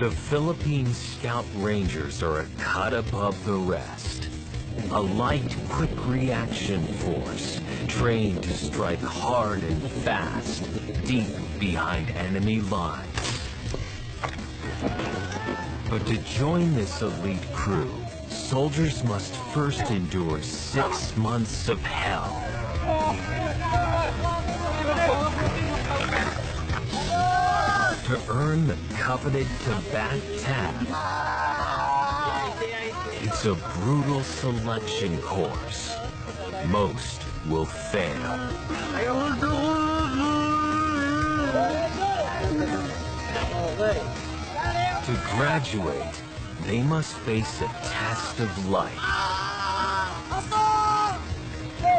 The Philippine Scout Rangers are a cut above the rest. A light, quick reaction force, trained to strike hard and fast, deep behind enemy lines. But to join this elite crew, soldiers must first endure 6 months of hell. To earn the coveted Tibet tab, it's a brutal selection course. Most will fail. To graduate, they must face a test of life.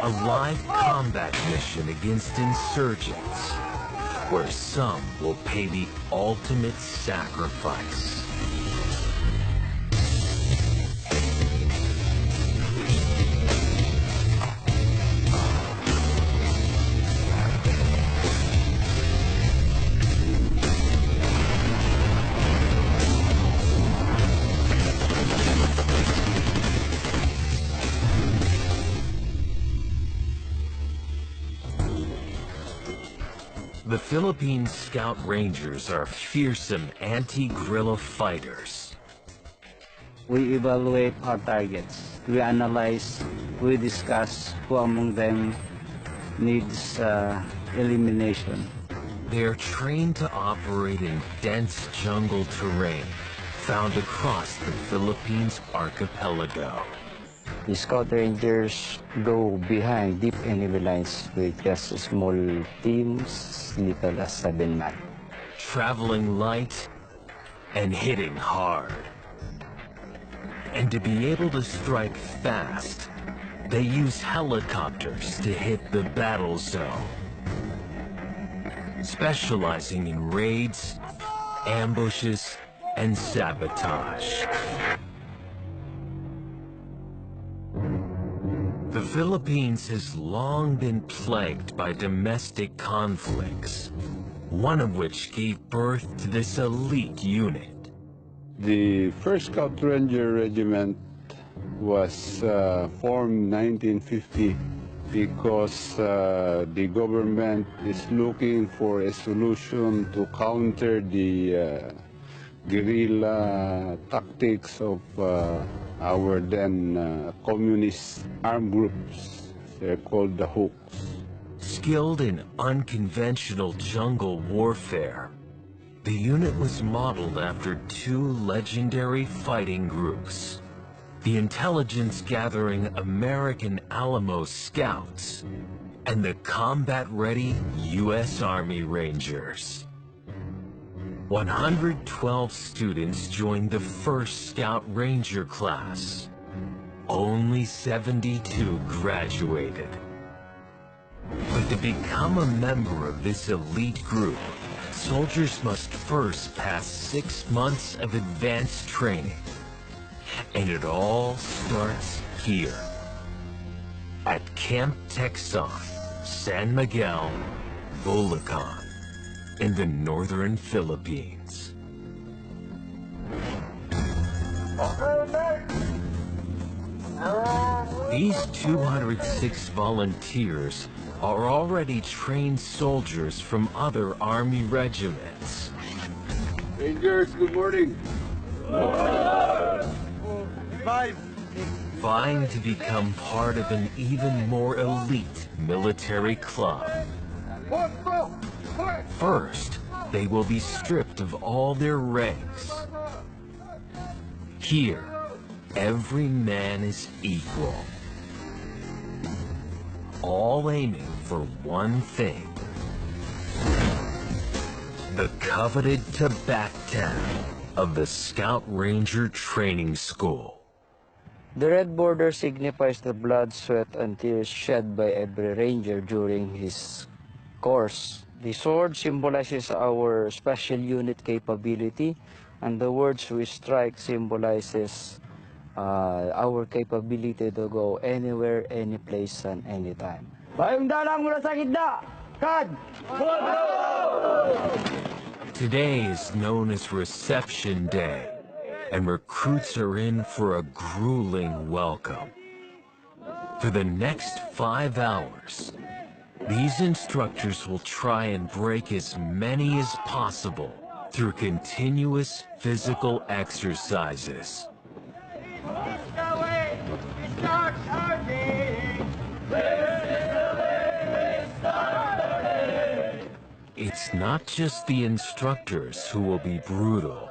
A live combat mission against insurgents, where some will pay the ultimate sacrifice. The Philippine Scout Rangers are fearsome anti-guerrilla fighters. We evaluate our targets. We analyze, we discuss who among them needs elimination. They are trained to operate in dense jungle terrain found across the Philippines archipelago. The Scout Rangers go behind deep enemy lines with just small teams, little as 7 men. Traveling light and hitting hard. And to be able to strike fast, they use helicopters to hit the battle zone. Specializing in raids, ambushes, and sabotage. The Philippines has long been plagued by domestic conflicts, one of which gave birth to this elite unit. The 1st Scout Ranger Regiment was formed 1950 because the government is looking for a solution to counter the guerrilla tactics of our then communist armed groups. They're called the Hooks. Skilled in unconventional jungle warfare, the unit was modeled after 2 legendary fighting groups. The intelligence-gathering American Alamo Scouts and the combat-ready U.S. Army Rangers. 112 students joined the 1st Scout Ranger class. Only 72 graduated. But to become a member of this elite group, soldiers must first pass 6 months of advanced training. And it all starts here, at Camp Texon, San Miguel, Bulacan, in the northern Philippines. These 206 volunteers are already trained soldiers from other Army regiments. Rangers, good morning. Vying to become part of an even more elite military club. First, they will be stripped of all their ranks. Here, every man is equal. All aiming for one thing. The coveted Tibet tab of the Scout Ranger Training School. The red border signifies the blood, sweat, and tears shed by every ranger during his course. The sword symbolizes our special unit capability, and the words we strike symbolizes our capability to go anywhere, any place, and anytime. Bayong dalang mula sa gitna! Kad! Today is known as Reception Day, and recruits are in for a grueling welcome. For the next 5 hours, these instructors will try and break as many as possible through continuous physical exercises. It's not just the instructors who will be brutal.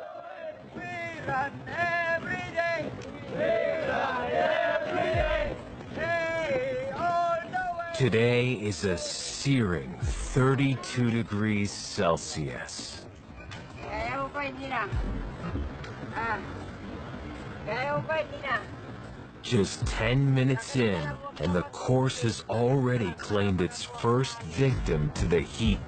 Today is a searing 32 degrees Celsius. Just 10 minutes in, and the course has already claimed its first victim to the heat.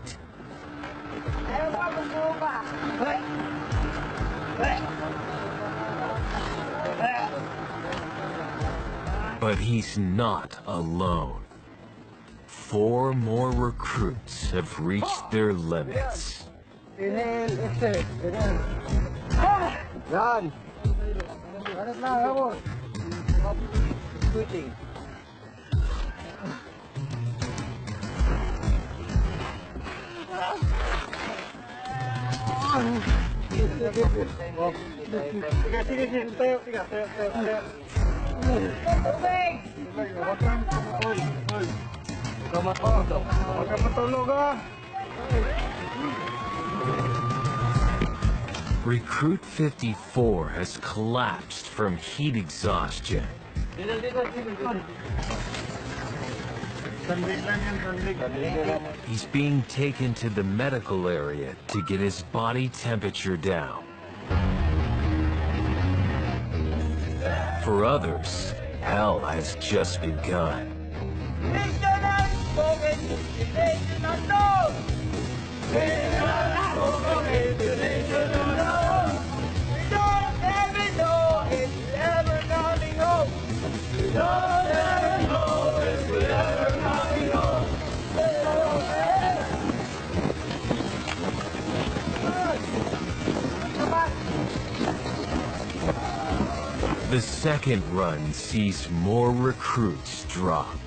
But he's not alone. 4 more recruits have reached their limits. Recruit 54 has collapsed from heat exhaustion. He's being taken to the medical area to get his body temperature down. For others, hell has just begun. The second run sees more recruits drop.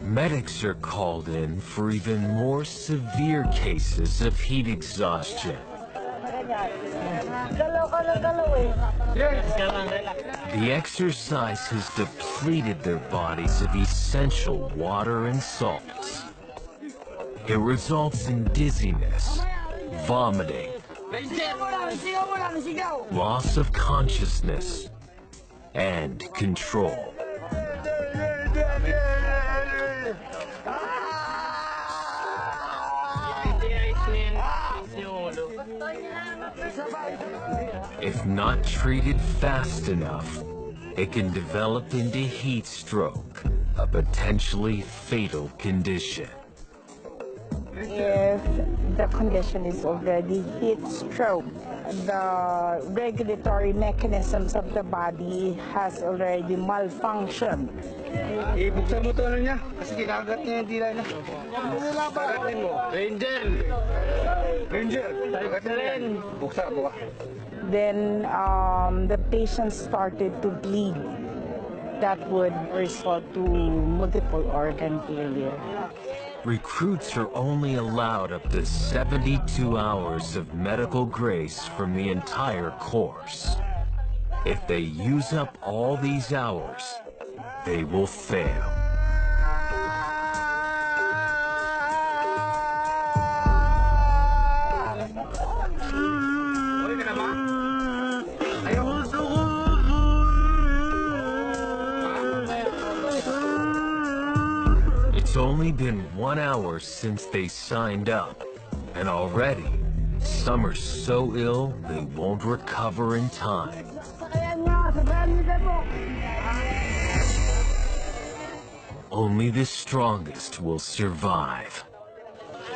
Medics are called in for even more severe cases of heat exhaustion. The exercise has depleted their bodies of essential water and salts. It results in dizziness, vomiting, loss of consciousness, and control. If not treated fast enough, it can develop into heat stroke, a potentially fatal condition. If the condition is already heat stroke, the regulatory mechanisms of the body has already malfunctioned. Ibuksan mo to niya kasi kinagat niya yung tila niya. Kagatin mo. Ranger! Ranger! Kagatin mo. Buksan mo ka. Then the patient started to bleed. That would result to multiple organ failure. Recruits are only allowed up to 72 hours of medical grace from the entire course. If they use up all these hours, they will fail. It's only been 1 hour since they signed up, and already, some are so ill they won't recover in time. Only the strongest will survive.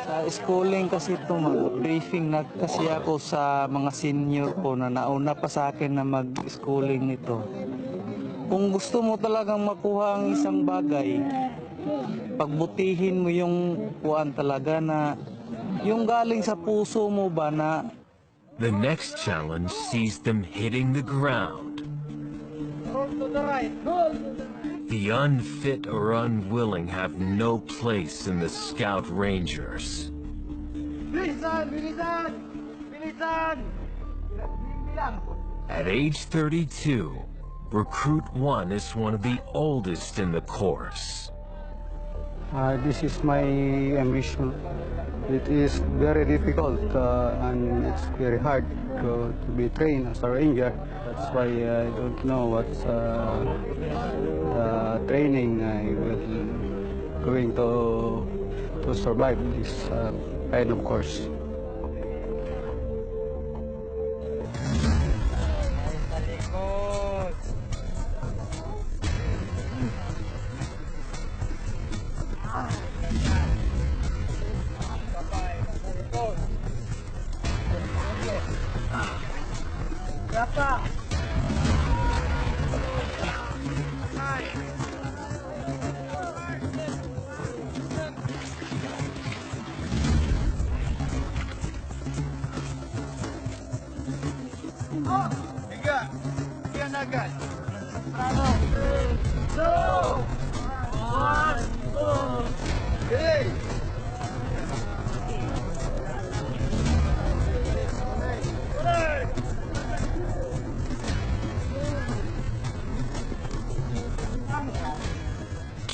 Sa schooling kasi ito, briefing kasi ako sa mga senior ko na nauna pa sa akin na mag-schooling nito. Kung gusto mo talagang makuha ang isang bagay, pagbutihin mo yung kuwan talaga na Yung galing sa puso mo ba na The next challenge sees them hitting the ground. The unfit or unwilling have no place in the Scout Rangers. At age 32, Recruit 1 is one of the oldest in the course. this is my ambition. It is very difficult and it's very hard to be trained as a ranger. That's why I don't know what's training I will going to survive this kind of course.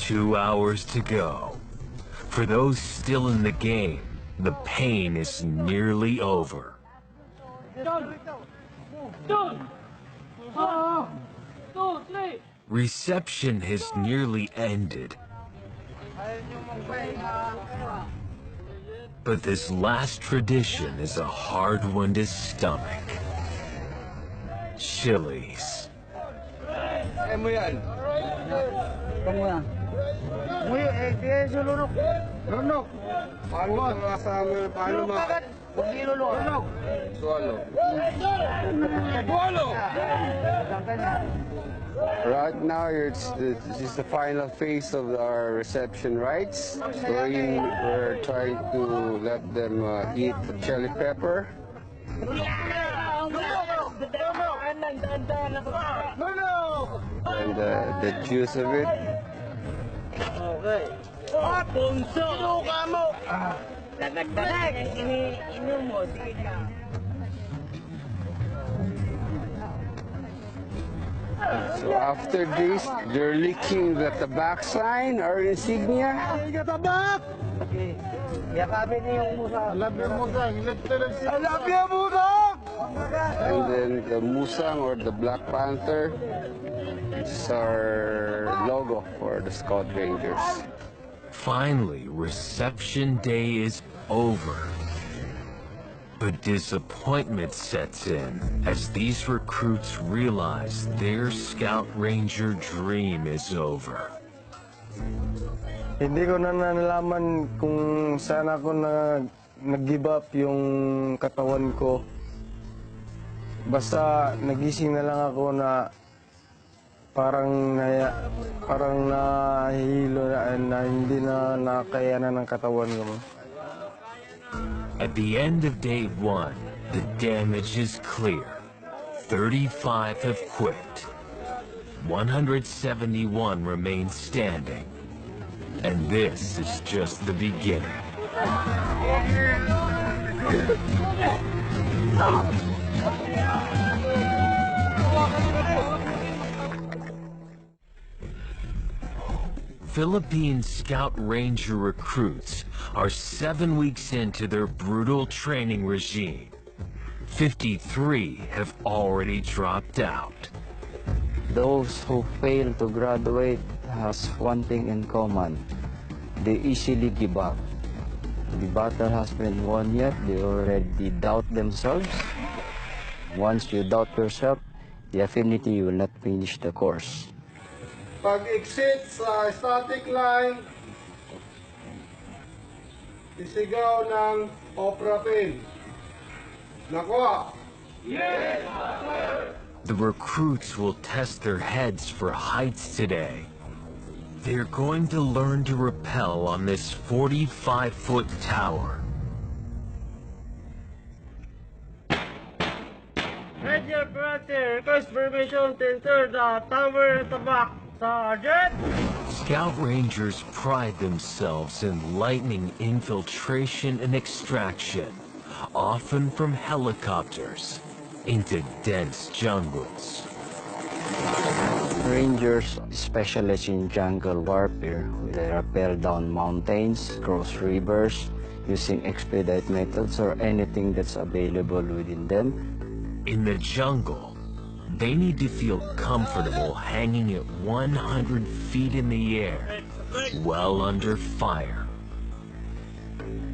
Two hours to go. For those still in the game, the pain is nearly over. Reception has nearly ended. But this last tradition is a hard one to stomach. Chilies. Kamu yan. Nguyo, lunok. Lunok. Paano kasama, paano huwag ilunok. Swallow. Swallow! Right now, this is the final phase of our reception rites. We're trying to let them eat the chili pepper. And the juice of it. So after this, they're licking the tabac sign or insignia. Yakapin niyo yung musang. I love your musang. I love your musang! And then the musang or the Black Panther is our logo for the Scout Rangers. Finally, reception day is over. But disappointment sets in as these recruits realize their Scout Ranger dream is over. Hindi ko na nalaman kung saan ako nag-give up yung katawan ko. Basta nagising na lang ako na parang nahihilo na hindi na nakayanan ng katawan ko. At the end of day 1, the damage is clear. 35 have quit. 171 remain standing. And this is just the beginning. Philippine Scout Ranger recruits are 7 weeks into their brutal training regime. 53 have already dropped out. Those who fail to graduate has one thing in common. They easily give up. The battle has been won yet, they already doubt themselves. Once you doubt yourself, definitely you will not finish the course. Pag-exit sa static line, isigaw ng opera pin. Nakuha! The recruits will test their heads for heights today. They're going to learn to rappel on this 45-foot tower. Ranger Prater, request permission to enter the tower at the back. Sergeant! Scout Rangers pride themselves in lightning infiltration and extraction, often from helicopters, into dense jungles. Rangers specialize in jungle warfare. They rappel down mountains, cross rivers, using expedite methods or anything that's available within them. In the jungle, they need to feel comfortable hanging at 100 feet in the air, well under fire.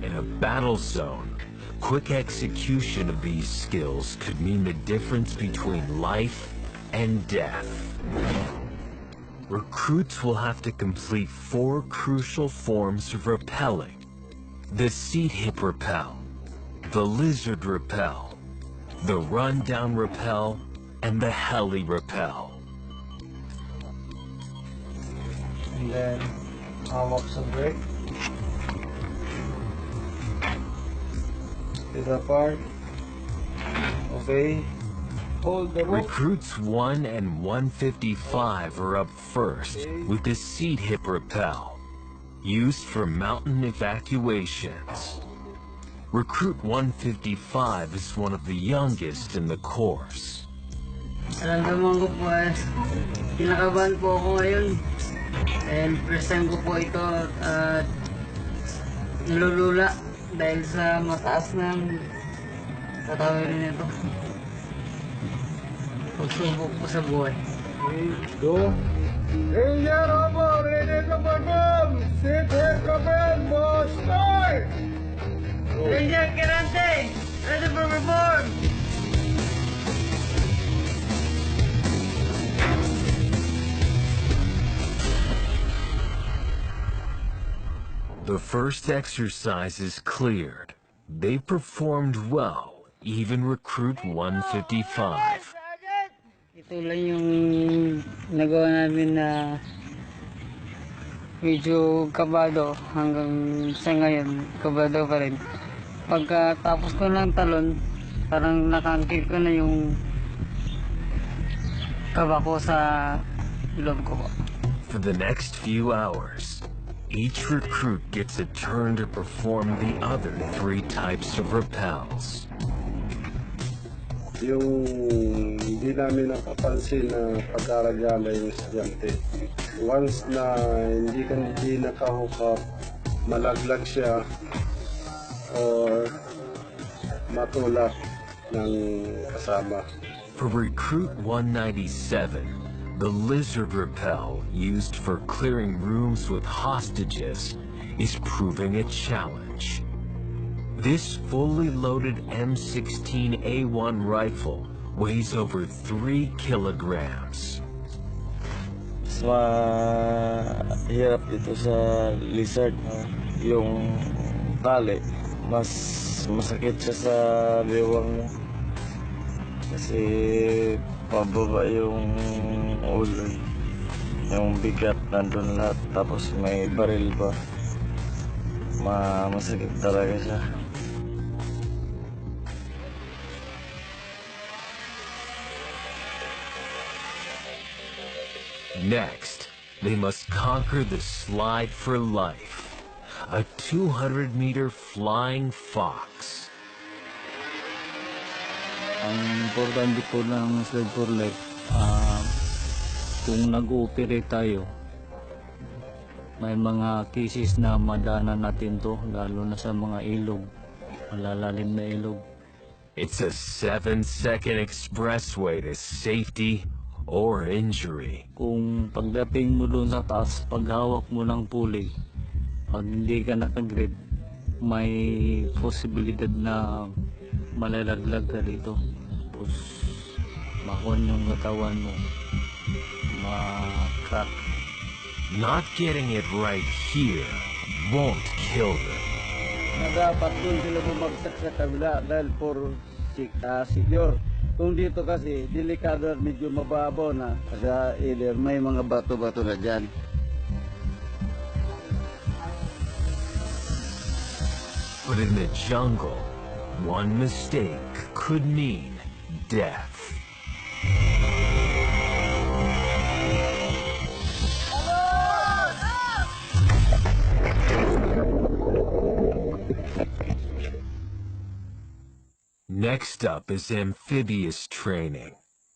In a battle zone, quick execution of these skills could mean the difference between life and death. Recruits will have to complete 4 crucial forms of rappelling: the seat hip rappel, the lizard rappel, the rundown rappel, and the heli rappel. And then hawak sa brake. To the part. Okay. Hold the rope. Recruits 1 and 155 are up first with the seat hip rappel, used for mountain evacuations. Recruit 155 is one of the youngest in the course. Naramdaman ko po kinakabahan po ako ngayon. And first time ko po ito at nalulula dahil sa mataas ng tatawirin nito. Pagsubok po sa buhay. Go. Ranger Robo, ready to perform. Sit here, command, boss, start. Ranger Kerante, ready for reform! The first exercise is cleared. They performed well, even recruit 155. Ito lang yung nagawa namin na medyo kabado hanggang sa ngayon, kabado pa rin. Pagkatapos ko ng talon, parang nakangkil ko na yung kaba ko sa ilong ko. For the next few hours, each recruit gets a turn to perform the other 3 types of rappels. Yung hindi namin nakapansin na pag-aragala yung estudyante. Once na hindi nakahook up, malaglag siya or matulak ng kasama. For recruit 197, the lizard rappel used for clearing rooms with hostages is proving a challenge. This fully loaded M16A1 rifle weighs over 3 kilograms. Mas mahirap dito sa lizard, yung tali, mas masakit siya sa liwang mo. Kasi pababa yung ulo, yung bigat nandun lahat, tapos may baril pa. Masakit talaga siya. Next, they must conquer the slide for life, a 200-meter flying fox. Ang importante po ng slide for life, kung nag-ooperate tayo, may mga cases na madanan natin to, lalo na sa mga ilog, malalalim na ilog. It's a 7-second expressway to safety or injury. Kung pagdating mo doon sa taas, paghawak mo ng pulley, pag hindi ka nakagrid, may posibilidad na malalaglag ka dito. Tapos makon yung katawan mo, ma-crack. Not getting it right here won't kill them. Dapat doon sila bumagsak sa kabila dahil for secure. Kung dito kasi, delikado at medyo mababaw na. Sa ilir, may mga bato-bato na dyan. But in the jungle, one mistake could mean death. Next up is amphibious training.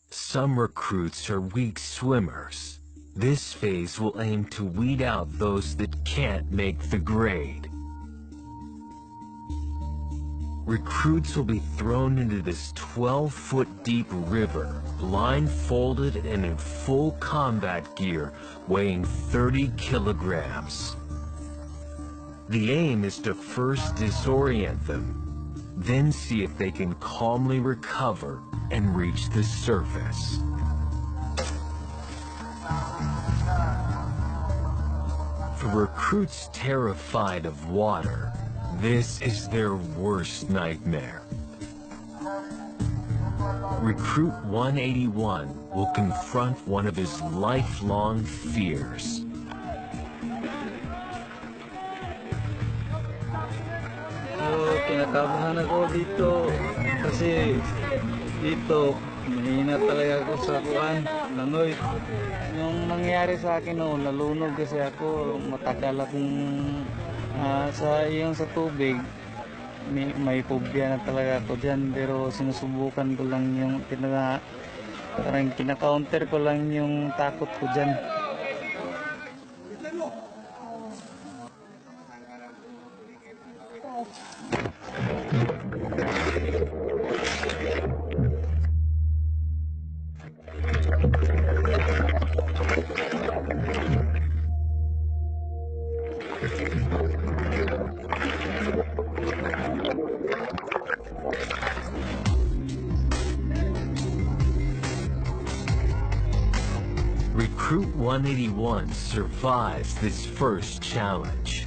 Some recruits are weak swimmers. This phase will aim to weed out those that can't make the grade. Recruits will be thrown into this 12-foot deep river, blindfolded and in full combat gear, weighing 30 kilograms. The aim is to first disorient them, then see if they can calmly recover and reach the surface. For recruits terrified of water, this is their worst nightmare. Recruit 181 will confront one of his lifelong fears. Kinakabahan ako dito kasi dito mahina talaga ako sa kuan, langoy. Yung nangyari sa akin noon, nalunod kasi ako, matagal akong sa tubig. May phobia na talaga ako dyan, pero sinusubukan ko lang yung parang kina-counter ko lang yung takot ko dyan. Recruit 181 survives this first challenge.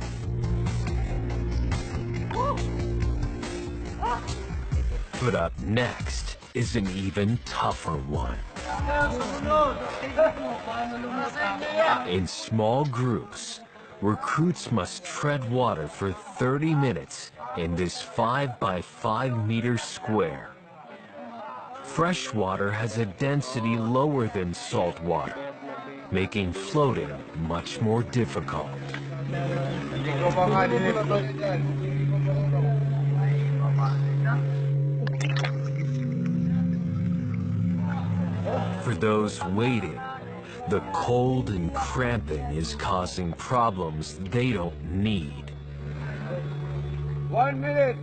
But up next is an even tougher one. In small groups, recruits must tread water for 30 minutes in this 5 by 5 meter square. Fresh water has a density lower than salt water, making floating much more difficult. For those waiting, the cold and cramping is causing problems they don't need. 1 minute.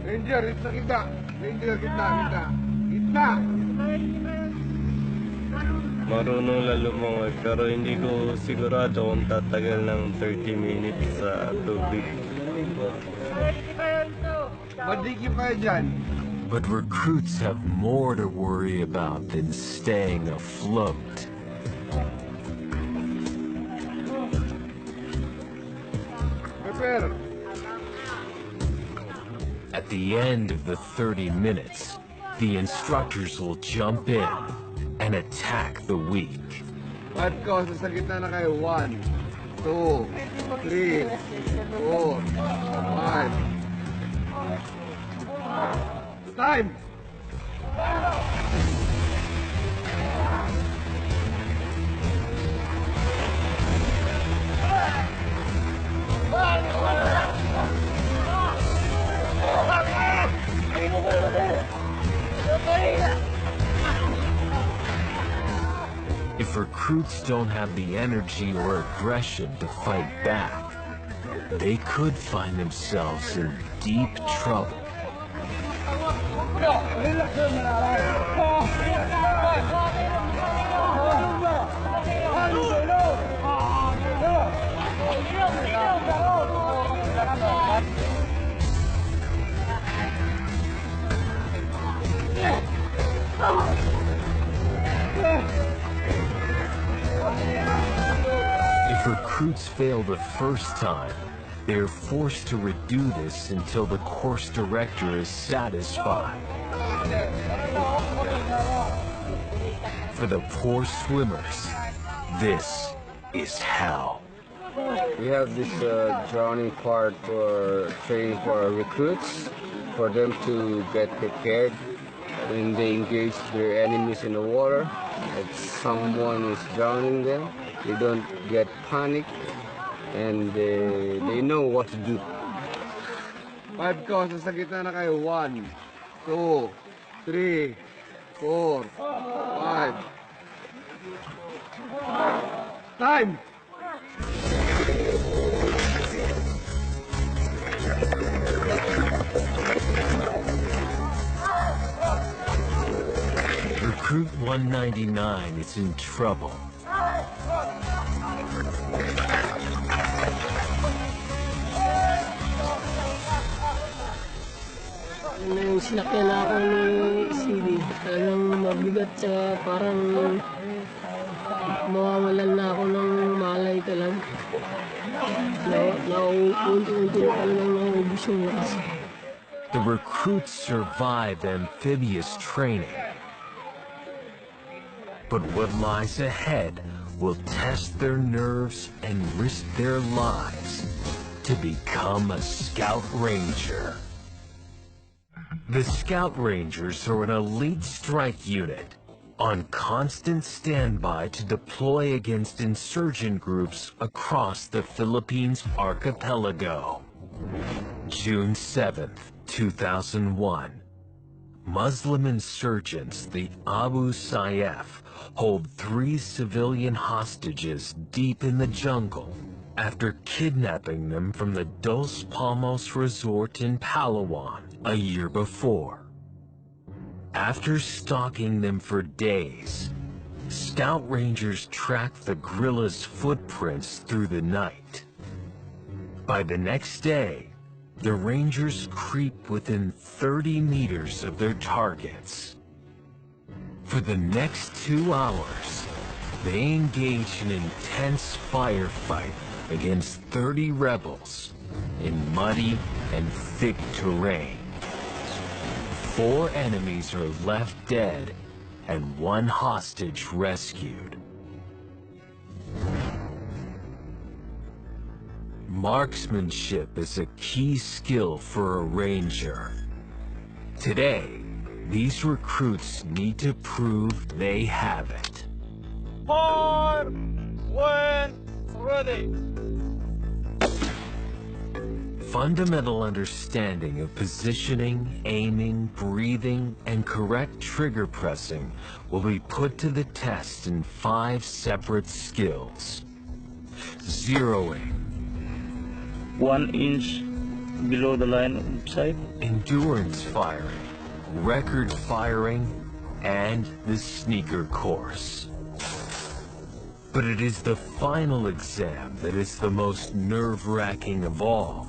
Ranger, kita. Ranger, kita. Marunong na lumangoy pero hindi ko sigurado kung tatagal ng 30 minutes sa tubig. But recruits have more to worry about than staying afloat. Prepare. At the end of the 30 minutes, the instructors will jump in and attack the weak. At ko, sa gitna na kayo. 1, 2, 3, 4, 5. Time! If recruits don't have the energy or aggression to fight back, they could find themselves in deep trouble. If recruits fail the first time, they are forced to redo this until the course director is satisfied. For the poor swimmers, this is hell. We have this drowning part for training for our recruits, for them to get prepared when they engage their enemies in the water. If someone is drowning them, They don't get panic, and they know what to do. 5 courses sa gitna na kayo. 1, 2, 3, 4, 5. Time! Recruit 199 is in trouble. Nung sinakyan na ako ni CD, talagang mabigat sa parang mawawalan na ako ng malay talaga. Unti-unti na talagang naubos yung lakas. The recruits survived amphibious training. But what lies ahead will test their nerves and risk their lives to become a Scout Ranger. The Scout Rangers are an elite strike unit on constant standby to deploy against insurgent groups across the Philippines archipelago. June 7th, 2001. Muslim insurgents, the Abu Sayyaf, hold 3 civilian hostages deep in the jungle after kidnapping them from the Dos Palmos resort in Palawan a year before. After stalking them for days, Scout Rangers tracked the guerrillas' footprints through the night. By the next day, the Rangers creep within 30 meters of their targets. For the next 2 hours, they engage in an intense firefight against 30 rebels in muddy and thick terrain. 4 enemies are left dead and 1 hostage rescued. Marksmanship is a key skill for a ranger. Today, these recruits need to prove they have it. Fire! When ready! Fundamental understanding of positioning, aiming, breathing, and correct trigger pressing will be put to the test in 5 separate skills. Zeroing, 1 inch below the line of sight. endurance firing, record firing, and the sneaker course. But it is the final exam that is the most nerve-wracking of all.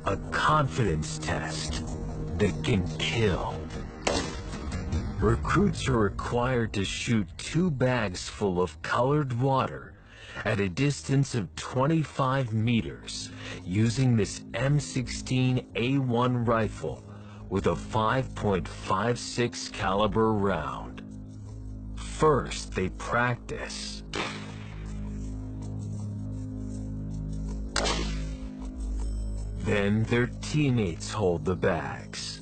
A confidence test that can kill. Recruits are required to shoot 2 bags full of colored water at a distance of 25 meters using this M16A1 rifle with a 5.56 caliber round. First, they practice. Then their teammates hold the bags.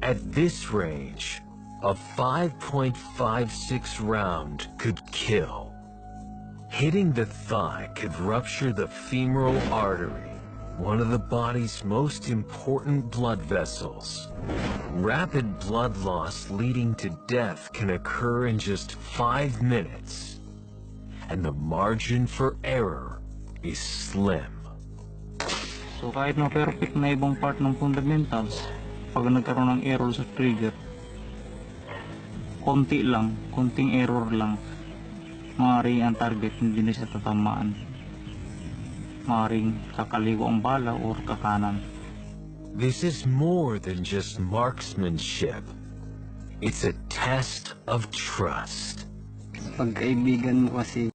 At this range, a 5.56 round could kill. Hitting the thigh could rupture the femoral artery, one of the body's most important blood vessels. Rapid blood loss leading to death can occur in just 5 minutes, and the margin for error is slim. So kahit na perfect na ibang part ng fundamentals, pag nagkaroon ng error sa trigger, konting error lang, maaaring ang target hindi na siya tatamaan. Maaaring kakaliwa ang bala or kakanan. This is more than just marksmanship. It's a test of trust. Pagkaibigan mo kasi